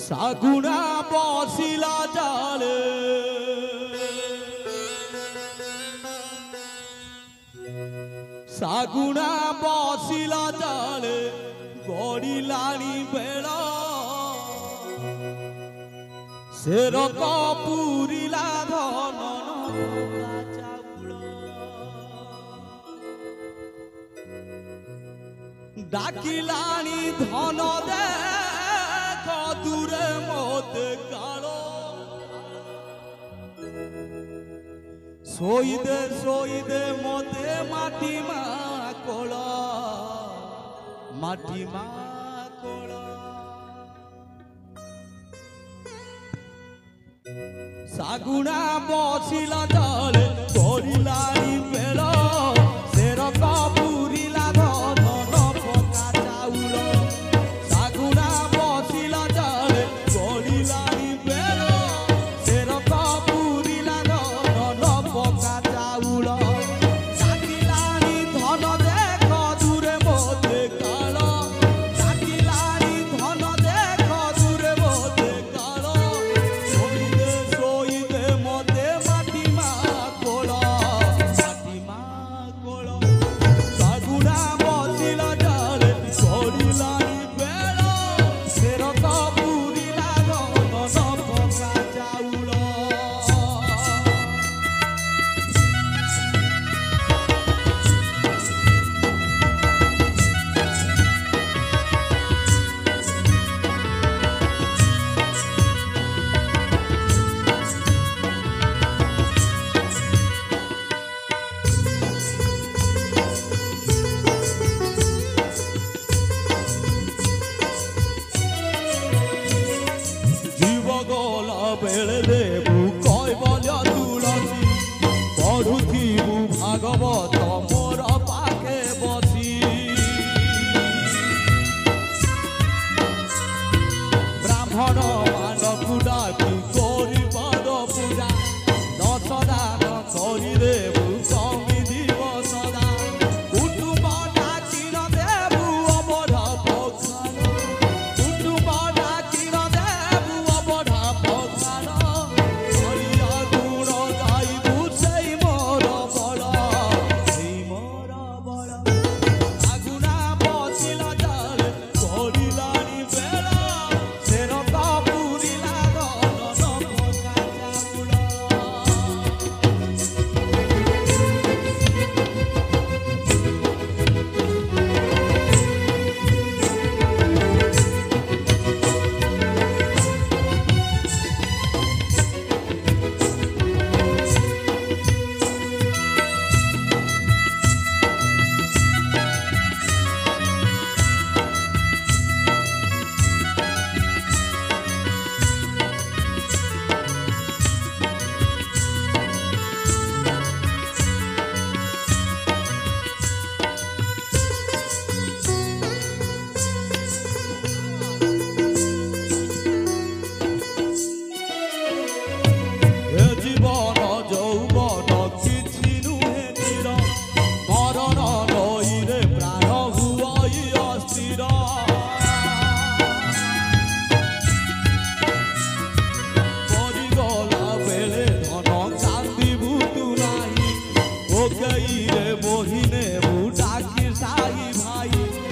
सागुना बसिला जाले सागुना बसिला जाले गड़िलाणी बेला शेर कपूरिला धन डाकिलाणी धन दे दूरे मत कालो सोईदे मते माटी मा कोला माटी मा कोला सागुना बसिला जाले गड़िलाणी बेला शेर कपूरिला धन पका चाउल सागुना बसिला जाले गड़िलाणी बेला शेर कपूरिला धन पका चाउल डाकिलाणी धन देख दूरे मते काल डाकिलाणी धन देख दूरे मते काल सोईदे मते माटी मा कोल सागुना बसिला जाले गड़िलाणी बेला शेर कपूरिला धन पका चाउल बेले देबू कैबल तुलसी पढ़ुथिबू भागवत मोर पाखे बसी ब्राह्मण मानकु डाकी करी पद पूजा दश दान करी देबू समिधि सदा कुटुंब डाकी देबू अबढ़ पखान कुटुंब डाकी देबू अबढ़ मोहिने बुढ़ा की साई भाई